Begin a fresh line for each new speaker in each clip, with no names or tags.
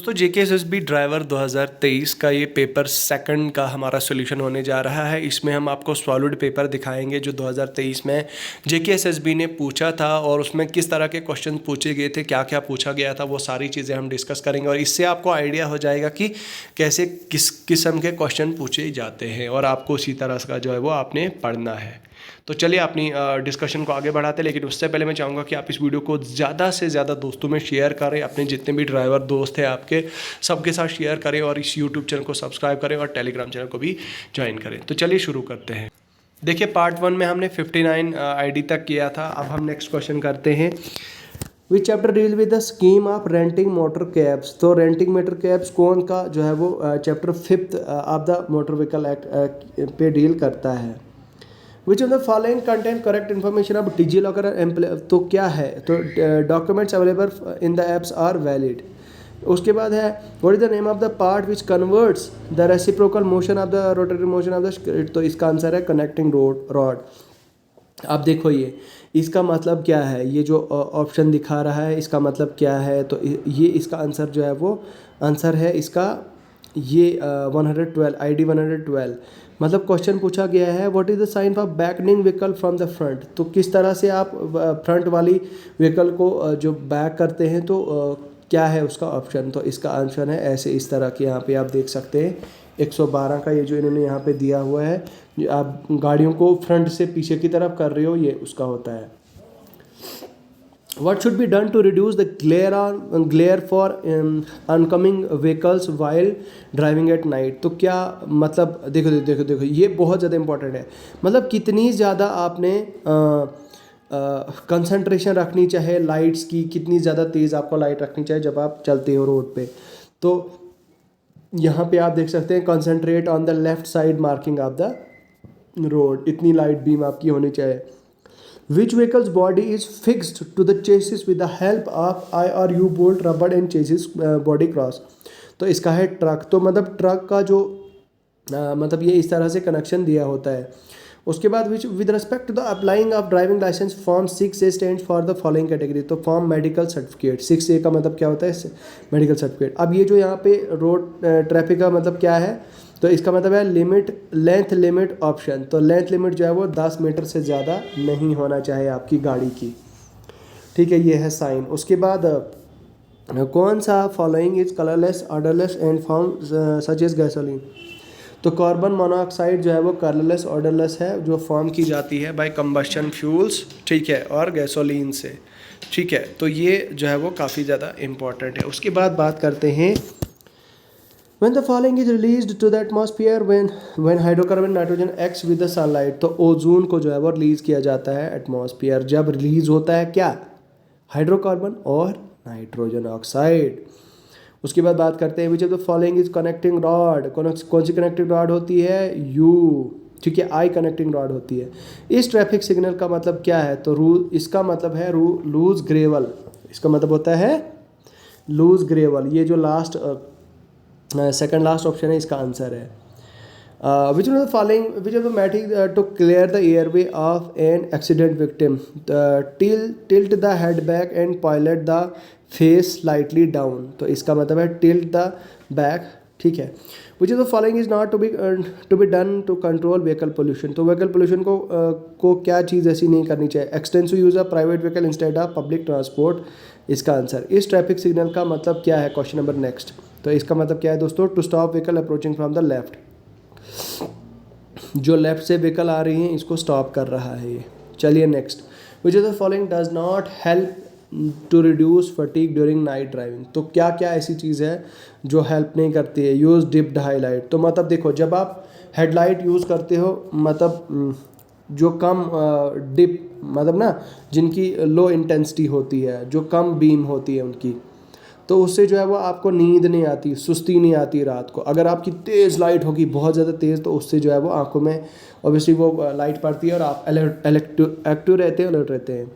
दोस्तों JKSSB driver 2023 का ये पेपर सेकंड का हमारा सॉल्यूशन होने जा रहा है। इसमें हम आपको सॉलिड पेपर दिखाएंगे जो 2023 में जेकेएसएसबी ने पूछा था और उसमें किस तरह के क्वेश्चन पूछे गए थे, क्या क्या पूछा गया था, वो सारी चीज़ें हम डिस्कस करेंगे और इससे आपको आइडिया हो जाएगा कि कैसे किस किस्म के क्वेश्चन पूछे जाते हैं और आपको उसी तरह का जो है वो आपने पढ़ना है। तो चलिए अपनी डिस्कशन को आगे बढ़ाते हैं, लेकिन उससे पहले मैं चाहूँगा कि आप इस वीडियो को ज़्यादा से ज़्यादा दोस्तों में शेयर करें, अपने जितने भी ड्राइवर दोस्त हैं आपके सबके साथ शेयर करें और इस यूट्यूब चैनल को सब्सक्राइब करें और टेलीग्राम चैनल को भी ज्वाइन करें। तो चलिए शुरू करते हैं। देखिए पार्ट 1 में हमने 59 आईडी तक किया था। अब हम नेक्स्ट क्वेश्चन करते हैं। Which chapter deal with the scheme of renting motor cabs. तो रेंटिंग मोटर कैब्स कौन का जो है वो chapter 5 of the motor vehicle act पे डील करता है। Which of the following content correct information of DigiLocker. तो क्या है, तो documents available in the apps are valid. उसके बाद है what is the name of the part which converts the reciprocal motion of the rotary motion of the. तो इसका answer है कनेक्टिंग रॉड। अब देखो ये इसका मतलब क्या है, ये जो ऑप्शन दिखा रहा है इसका मतलब क्या है। तो ये इसका आंसर जो है वो आंसर है इसका ये 112 आईडी 112। मतलब क्वेश्चन पूछा गया है what is the sign for beckoning vehicle from the front. तो किस तरह से आप फ्रंट वाली व्हीकल को जो बैक करते हैं तो क्या है उसका ऑप्शन। तो इसका आंसर है ऐसे इस तरह के, यहाँ पे आप देख सकते हैं 112 का ये जो इन्होंने यहाँ पे दिया हुआ है, जो आप गाड़ियों को फ्रंट से पीछे की तरफ कर रहे हो ये उसका होता है। What should be done to reduce the glare for oncoming vehicles while driving at night। तो क्या मतलब देखो ये बहुत ज़्यादा इम्पोर्टेंट है। मतलब कितनी ज़्यादा आपने कंसंट्रेशन रखनी चाहिए लाइट्स की, कितनी ज़्यादा तेज़ आपको लाइट रखनी चाहिए जब आप चलते हो रोड पे। तो यहाँ पे आप देख सकते हैं concentrate on the left side marking of the road, इतनी लाइट बीम आपकी होनी चाहिए। Which vehicle's body is fixed to the chassis with the help of I or U bolt rubber and chassis body cross। तो इसका है truck. तो मतलब truck का जो मतलब ये इस तरह से कनेक्शन दिया होता है। उसके बाद which with respect to the applying of driving licence form 6A stand for the following category. तो फॉर्म मेडिकल सर्टिफिकेट, 6A का मतलब क्या होता है, मेडिकल सर्टिफिकेट। अब ये जो यहाँ पे रोड ट्रैफिक का मतलब क्या है, तो इसका मतलब है लिमिट लेंथ लिमिट ऑप्शन। तो लेंथ लिमिट जो है वो 10 मीटर से ज़्यादा नहीं होना चाहिए आपकी गाड़ी की, ठीक है, ये है साइन। उसके बाद कौन सा following is colourless odourless and form such as gasoline. तो कार्बन मोनोऑक्साइड जो है वो कलरलेस ऑर्डरलेस है, जो फॉर्म की जाती है बाय कंबस्शन फ्यूल्स, ठीक है, और गैसोलीन से, ठीक है। तो ये जो है वो काफ़ी ज़्यादा इम्पॉर्टेंट है। उसके बाद बात करते हैं when the following is released to the atmosphere when hydrocarbon nitrogen acts with the sunlight। तो ओजोन को जो है वो रिलीज किया जाता है एटमॉस्फेयर, जब रिलीज होता है क्या, हाइड्रोकार्बन और नाइट्रोजन ऑक्साइड। उसके बाद बात करते हैं विच of the following is connecting rod. कौन सी कनेक्टिंग रॉड होती है, यू, ठीक है, आई कनेक्टिंग रॉड होती है। इस ट्रैफिक सिग्नल का मतलब क्या है, तो इसका मतलब है लूज ग्रेवल। इसका मतलब होता है लूज ग्रेवल। ये जो लास्ट सेकंड लास्ट ऑप्शन है इसका आंसर है। Which of the following which of the मैटिक to clear the airway of an accident victim. Tilt the head back and pilot the face slightly down. तो इसका मतलब है टिल्ट द बैक, ठीक है। Which of the following is not to be done to control vehicle pollution. तो vehicle pollution को क्या चीज़ ऐसी नहीं करनी चाहिए, extensive use of private vehicle instead of public transport. इसका आंसर इस ट्रैफिक सिग्नल का मतलब क्या है, क्वेश्चन नंबर नेक्स्ट। तो इसका मतलब क्या है दोस्तों, to stop vehicle approaching from the left. जो लेफ्ट से व्हीकल आ रही है इसको स्टॉप कर रहा है ये। चलिए next. Which of the following does not help to reduce fatigue during night driving. तो क्या क्या ऐसी चीज़ है जो हेल्प नहीं करती है, यूज़ डिप्ड हाईलाइट। तो मतलब देखो जब आप हेडलाइट यूज़ करते हो, मतलब जो कम डिप मतलब ना जिनकी लो इंटेंसिटी होती है, जो कम बीम होती है उनकी, तो उससे जो है वो आपको नींद नहीं आती, सुस्ती नहीं आती रात को। अगर आपकी तेज़ लाइट होगी बहुत ज़्यादा तेज़, तो उससे जो है वो आंखों में ऑब्वियसली वो लाइट पड़ती है और आप एक्टिव रहते हैं, अलर्ट रहते हैं।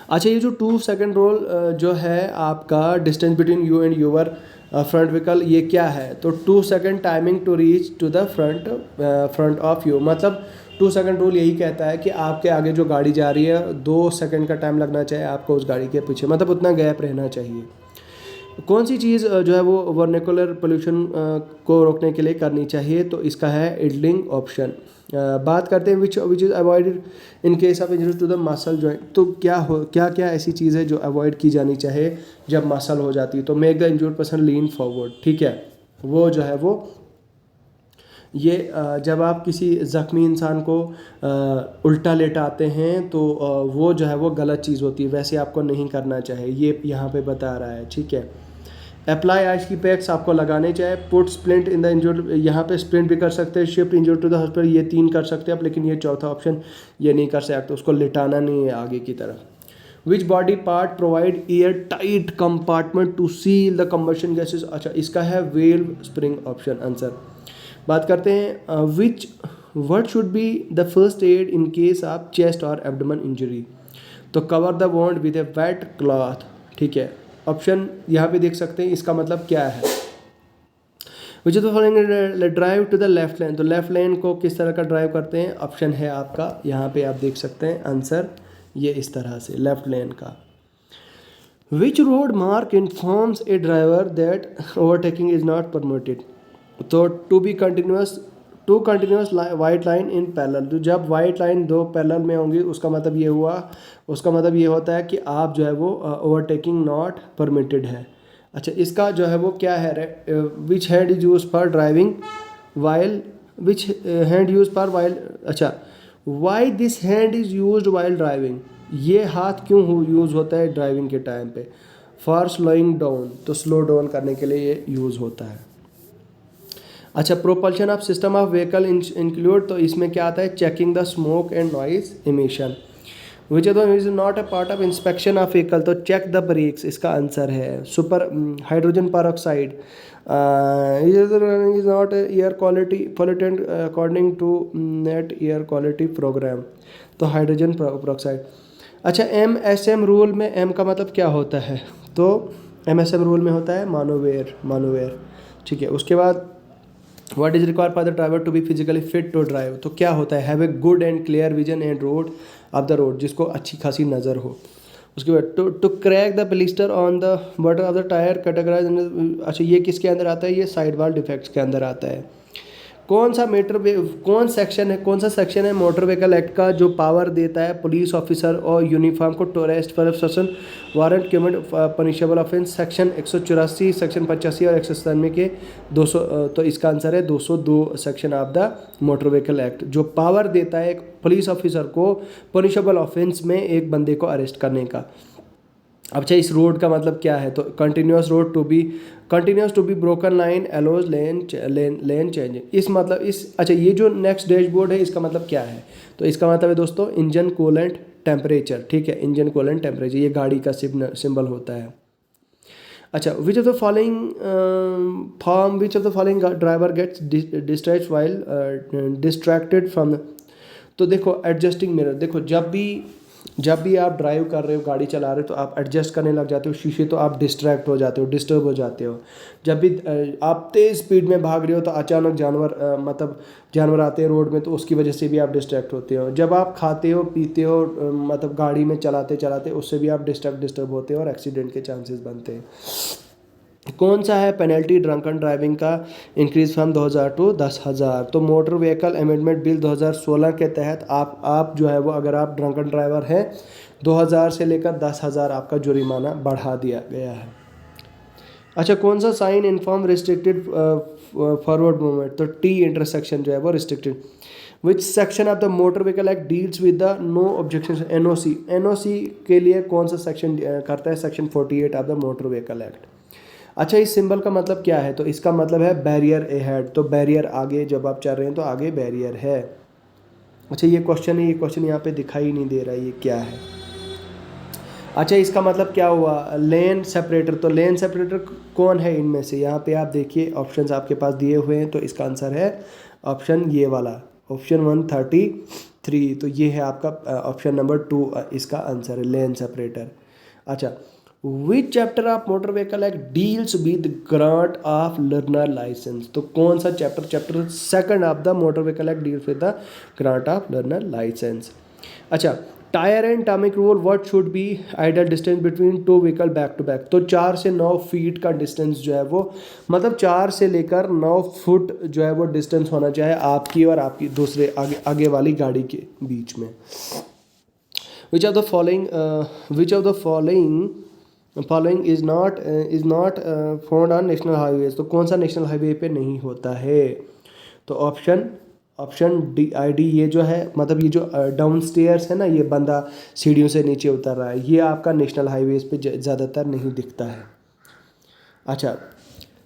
अच्छा, ये जो 2 सेकंड रोल जो है आपका distance between you and your front vehicle, ये क्या है, तो 2 second timing to reach to the front of you. मतलब 2 सेकंड रूल यही कहता है कि आपके आगे जो गाड़ी जा रही है 2 सेकंड का टाइम लगना चाहिए आपको उस गाड़ी के पीछे, मतलब उतना गैप रहना चाहिए। कौन सी चीज़ जो है वो वर्निकुलर पोल्यूशन को रोकने के लिए करनी चाहिए, तो इसका है इडलिंग ऑप्शन। बात करते हैं which which is avoided in case of injury to the muscle joint. तो क्या क्या ऐसी चीज़ है जो अवॉइड की जानी चाहिए जब मसल हो जाती है, तो make the injured person lean forward, ठीक है। वो जो है वो ये जब आप किसी ज़ख्मी इंसान को उल्टा लेटाते हैं तो वो जो है वो गलत चीज़ होती है, वैसे आपको नहीं करना चाहिए, ये यहाँ पे बता रहा है, ठीक है। अप्लाई आइस की पैक्स आपको लगाने चाहिए। Put splint in the injured, यहाँ पे स्प्लिंट भी कर सकते हैं, shift injured to the hospital, ये 3 कर सकते हैं आप, लेकिन ये चौथा ऑप्शन ये नहीं कर सकते, उसको लिटाना नहीं है आगे की तरफ। Which body part provide air tight compartment to seal the combustion gases, अच्छा इसका है वेल्व स्प्रिंग ऑप्शन आंसर। बात करते हैं which what should be the first aid in case of chest और एब्डोमेन इंजरी, तो cover the wound with a wet cloth, ठीक है। ऑप्शन यहाँ पे देख सकते हैं, इसका मतलब क्या है। Which is the following drive to the left lane, तो लेफ्ट लेन को किस तरह का ड्राइव करते हैं, ऑप्शन है आपका यहाँ पे आप देख सकते हैं आंसर ये इस तरह से लेफ्ट लेन का। Which road mark informs a driver that overtaking is not permitted, तो two continuous white line in parallel, तो जब वाइट लाइन दो पैरेलल में होंगी उसका मतलब ये हुआ, उसका मतलब ये होता है कि आप जो है वो ओवरटेकिंग नॉट परमिटेड है। अच्छा इसका जो है वो क्या है, which hand is use for driving while, which hand use for while, अच्छा why this hand is use while driving, ये हाथ क्यों यूज़ होता है ड्राइविंग के टाइम पे, फॉर स्लोइंग डाउन, तो स्लो डाउन करने के लिए ये यूज़ होता है। अच्छा propulsion of system of vehicle include, तो इसमें क्या आता है, checking the smoke and noise emission, which is not a part of inspection of vehicle, तो चेक द ब्रेक्स इसका आंसर है। Super hydrogen peroxide is not air quality pollutant according to net air quality programme, तो hydrogen peroxide. अच्छा MSM rule में M का मतलब क्या होता है, तो MSM रूल में होता है मानोवेयर, ठीक है। उसके बाद what is required for the driver to be physically fit to drive, तो क्या होता है, have a good and clear vision and road of the road, जिसको अच्छी खासी नज़र हो। उसके बाद to crack the blister on the button of the tyre categorise, अच्छा ये किसके अंदर आता है, ये साइड वॉल डिफेक्ट्स के अंदर आता है। कौन सा कौन सा सेक्शन है मोटर व्हीकल एक्ट का जो पावर देता है पुलिस ऑफिसर और यूनिफॉर्म को to arrest for obstruction warrant commit punishable offence, section 184, section 85 और 197 के 200, तो इसका आंसर है 202 section of the motor vehicle act, जो पावर देता है एक पुलिस ऑफिसर को पनिशेबल ऑफेंस में एक बंदे को अरेस्ट करने का। अच्छा इस रोड का मतलब क्या है, तो continuous road to be broken line allows lane change, इस मतलब इस, अच्छा ये जो नेक्स्ट डैशबोर्ड है इसका मतलब क्या है, तो इसका मतलब है दोस्तों इंजन कूलेंट टेम्परेचर, ठीक है, इंजन कूलेंट टेम्परेचर ये गाड़ी का सिंबल होता है। अच्छा which of the following driver gets distracted from, तो देखो एडजस्टिंग मिरर, देखो जब भी आप ड्राइव कर रहे हो गाड़ी चला रहे हो तो आप एडजस्ट करने लग जाते हो शीशे, तो आप डिस्ट्रैक्ट हो जाते हो, डिस्टर्ब हो जाते हो। जब भी आप तेज़ स्पीड में भाग रहे हो तो अचानक जानवर आते हैं रोड में, तो उसकी वजह से भी आप डिस्ट्रैक्ट होते हो। जब आप खाते हो पीते हो मतलब गाड़ी में चलाते चलाते उससे भी आप डिस्टर्ब होते हो और एक्सीडेंट के चांसेस बनते हैं। कौन सा है पेनल्टी ड्रंकन ड्राइविंग का इंक्रीज फ्रॉम 2000 टू 10,000, तो मोटर व्हीकल अमेंडमेंट बिल 2016 के तहत आप जो है वो अगर आप ड्रंकन ड्राइवर हैं 2000 से लेकर 10,000 आपका जुर्माना बढ़ा दिया गया है। अच्छा कौन सा sign inform restricted forward movement, तो टी इंटरसेक्शन जो है वो restricted. Which section of the motor vehicle act deals with the no objection, NOC के लिए कौन सा सेक्शन करता है, section 48 of the motor vehicle act. अच्छा इस सिंबल का मतलब क्या है, तो इसका मतलब है बैरियर अहेड, तो बैरियर आगे जब आप चल रहे हैं तो आगे बैरियर है। अच्छा ये क्वेश्चन है, ये क्वेश्चन यहाँ पे दिखाई नहीं दे रहा है, ये क्या है। अच्छा इसका मतलब क्या हुआ, लेन सेपरेटर, तो लेन सेपरेटर कौन है इनमें से, यहाँ पे आप देखिए ऑप्शंस आपके पास दिए हुए हैं, तो इसका आंसर है ऑप्शन ये वाला, ऑप्शन 133, तो ये है आपका ऑप्शन नंबर 2 इसका आंसर है लेन सेपरेटर। अच्छा which chapter of motor vehicle act deals with grant of learner licence, तो कौन सा chapter 2 of the motor vehicle act deals with the grant of learner licence. अच्छा टायर एंड टामिक rule, what should be idle distance between two vehicle back to back. तो 4 से 9 feet का distance जो है वो, मतलब 4 से लेकर 9 फुट जो है वो डिस्टेंस होना चाहिए आपकी और आपकी दूसरे आगे वाली गाड़ी के बीच में। विच of the following is not found on national highways. तो कौन सा नेशनल हाईवे पे नहीं होता है? तो ऑप्शन डी ये जो है, मतलब ये जो डाउन स्टेयर्स है ना, ये बंदा सीढ़ियों से नीचे उतर रहा है, ये आपका नेशनल हाईवेज पे ज़्यादातर नहीं दिखता है। अच्छा,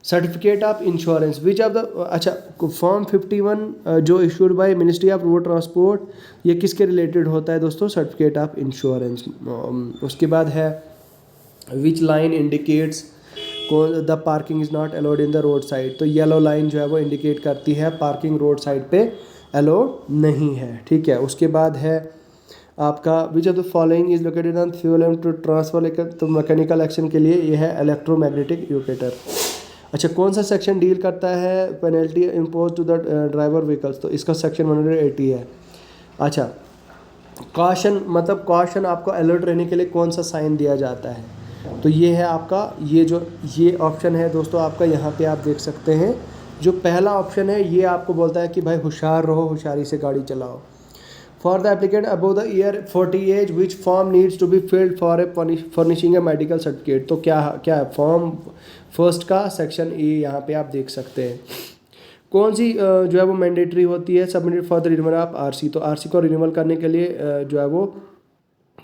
certificate of insurance, which of the, अच्छा फॉर्म 51 जो issued by ministry of road transport, ये किसके रिलेटेड होता है दोस्तों? Certificate of insurance. उसके बाद है which line indicates the parking is not allowed in the road side. तो येलो लाइन जो है वो इंडिकेट करती है पार्किंग रोड साइड पे अलाउड नहीं है, ठीक है। उसके बाद है आपका विच of the following is located on fuel and to transfer, तो मैकेनिकल एक्शन के लिए ये है इलेक्ट्रोमैग्नेटिक यूकेटर। अच्छा, कौन सा सेक्शन डील करता है penalty impose to the driver vehicles? तो इसका सेक्शन 180 है। अच्छा, कॉशन, मतलब कॉशन आपको अलर्ट रहने के लिए कौन सा साइन दिया जाता है? तो ये है आपका, ये ऑप्शन है दोस्तों आपका, यहाँ पे आप देख सकते हैं जो पहला ऑप्शन है ये आपको बोलता है कि भाई होशियार रहो, होशियारी से गाड़ी चलाओ। For the applicant above the year 40 age which form needs to be filled for a furnishing a medical certificate. तो क्या है फॉर्म फर्स्ट का सेक्शन ए, यहाँ पे आप देख सकते हैं। कौन सी जो है वो मैंडेटरी होती है? Submitted for the renewal of RC. तो आरसी को रिन्यूअल करने के लिए जो है वो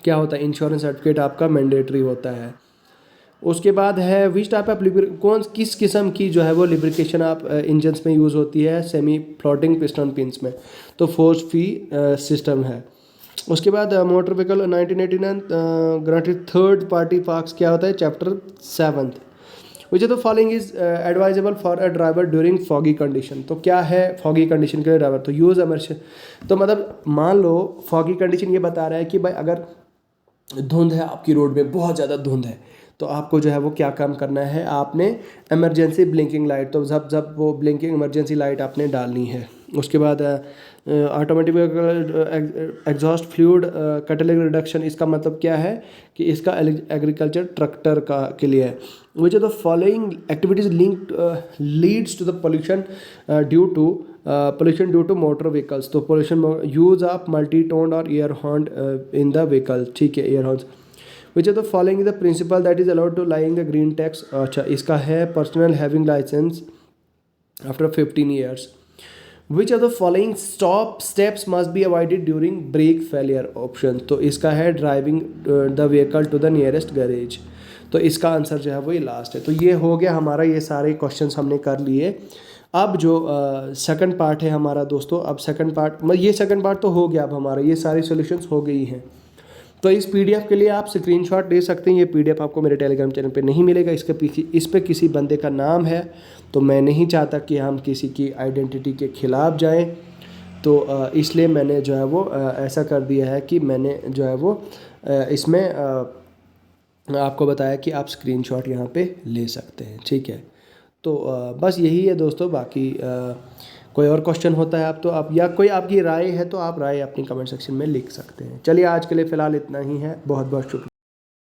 क्या होता है? इंश्योरेंस सर्टिफिकेट आपका मैंडेटरी होता है। उसके बाद है विच टाइप ऑफ किस किस्म की जो है वो लिब्रिकेशन आप इंजन्स में यूज़ होती है? सेमी फ्लोटिंग पिस्टन पिंस में। तो फोर्स फ्री सिस्टम है। उसके बाद motor vehicle 1989 granted third party parks क्या होता है? Chapter 7। Which of the following is advisable for a driver during foggy condition. तो क्या है फॉगी कंडीशन के लिए ड्राइवर? तो यूज़ इमर्शन। तो मतलब मान लो फॉगी कंडीशन ये बता रहा है कि भाई अगर धुंध है आपकी रोड में, बहुत ज़्यादा धुंध है, तो आपको जो है वो क्या काम करना है? आपने इमरजेंसी ब्लिंकिंग लाइट, तो जब वो ब्लिंकिंग इमरजेंसी लाइट आपने डालनी है। उसके बाद ऑटोमेटिक एग्जॉस्ट फ्लूइड कैटेलिक रिडक्शन, इसका मतलब क्या है कि इसका एग्रीकल्चर ट्रैक्टर का के लिए है। Which of the following activities linked leads to the pollution due to motor vehicles. तो pollution, use of multi tone और air horn in the vehicle, ठीक है, air horns. Which of the following is the principle that is allowed to lying a green tax. अच्छा, इसका है personal having licence after 15 years. Which of the following steps must be avoided during brake failure option. तो इसका है driving the vehicle to the nearest garage. तो इसका answer जो है वो ये लास्ट है। तो ये हो गया हमारा, ये सारे क्वेश्चंस हमने कर लिए। अब जो सेकंड पार्ट है हमारा दोस्तों, अब सेकंड पार्ट, ये सेकंड पार्ट तो हो गया, अब हमारा ये सारी सॉल्यूशंस हो गई हैं। तो इस पीडीएफ के लिए आप स्क्रीनशॉट ले सकते हैं। ये पीडीएफ आपको मेरे टेलीग्राम चैनल पे नहीं मिलेगा, इसके पीछे इस पे किसी बंदे का नाम है, तो मैं नहीं चाहता कि हम किसी की आइडेंटिटी के ख़िलाफ़ जाएं, तो इसलिए मैंने जो है वो ऐसा कर दिया है कि मैंने जो है वो इसमें आपको बताया कि आप स्क्रीनशॉट यहाँ पे ले सकते हैं, ठीक है। तो बस यही है दोस्तों, बाकी कोई और क्वेश्चन होता है आप, तो आप, या कोई आपकी राय है तो आप राय अपनी कमेंट सेक्शन में लिख सकते हैं। चलिए आज के लिए फ़िलहाल इतना ही है, बहुत बहुत शुक्रिया।